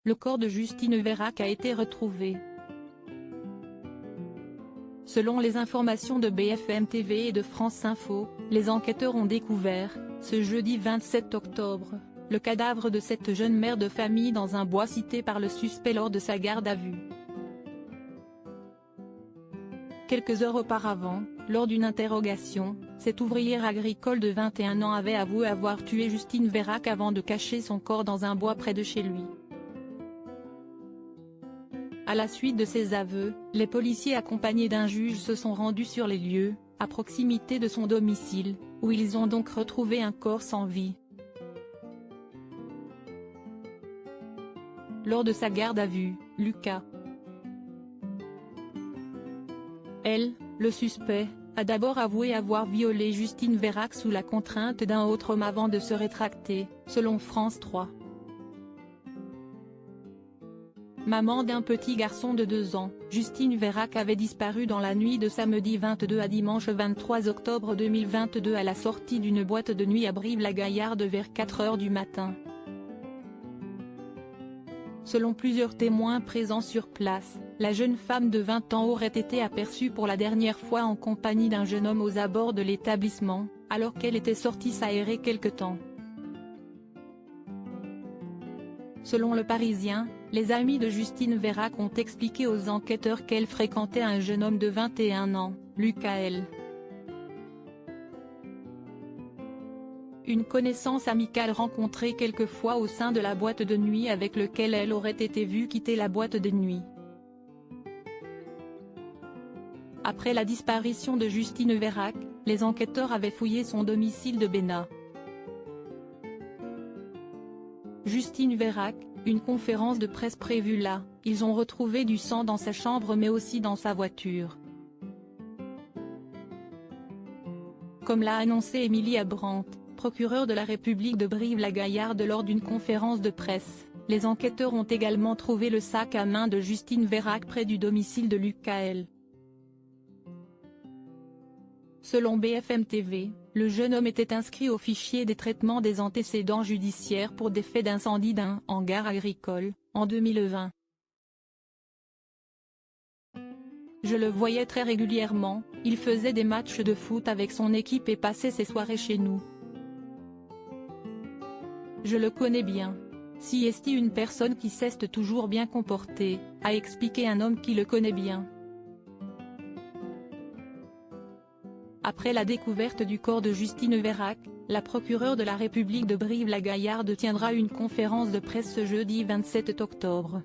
le corps de Justine Vérac a été retrouvé. Selon les informations de BFM TV et de France Info, les enquêteurs ont découvert, ce jeudi 27 octobre, le cadavre de cette jeune mère de famille dans un bois cité par le suspect lors de sa garde à vue. Quelques heures auparavant, lors d'une interrogation, cette ouvrière agricole de 21 ans avait avoué avoir tué Justine Vérac avant de cacher son corps dans un bois près de chez lui. À la suite de ces aveux, les policiers accompagnés d'un juge se sont rendus sur les lieux, à proximité de son domicile, où ils ont donc retrouvé un corps sans vie. Lors de sa garde à vue, Lucas L., le suspect, a d'abord avoué avoir violé Justine Vérac sous la contrainte d'un autre homme avant de se rétracter, selon France 3. Maman d'un petit garçon de 2 ans, Justine Vérac avait disparu dans la nuit de samedi 22 à dimanche 23 octobre 2022 à la sortie d'une boîte de nuit à Brive-la-Gaillarde vers 4 h du matin. Selon plusieurs témoins présents sur place, la jeune femme de 20 ans aurait été aperçue pour la dernière fois en compagnie d'un jeune homme aux abords de l'établissement, alors qu'elle était sortie s'aérer quelque temps. Selon Le Parisien, les amis de Justine Vérac ont expliqué aux enquêteurs qu'elle fréquentait un jeune homme de 21 ans, Lucas L. Une connaissance amicale rencontrée quelquefois au sein de la boîte de nuit avec lequel elle aurait été vue quitter la boîte de nuit. Après la disparition de Justine Vérac, les enquêteurs avaient fouillé son domicile de Bénat. Justine Vérac, une conférence de presse prévue là, ils ont retrouvé du sang dans sa chambre mais aussi dans sa voiture. Comme l'a annoncé Émilie Abrante, procureure de la République de Brive-la-Gaillarde lors d'une conférence de presse, les enquêteurs ont également trouvé le sac à main de Justine Vérac près du domicile de Lucas L. Selon BFM TV, le jeune homme était inscrit au fichier des traitements des antécédents judiciaires pour des faits d'incendie d'un hangar agricole, en 2020. Je le voyais très régulièrement, il faisait des matchs de foot avec son équipe et passait ses soirées chez nous. Je le connais bien. Si est une personne qui s'est toujours bien comportée, a expliqué un homme qui le connaît bien. Après la découverte du corps de Justine Vérac, la procureure de la République de Brive-la-Gaillarde tiendra une conférence de presse ce jeudi 27 octobre.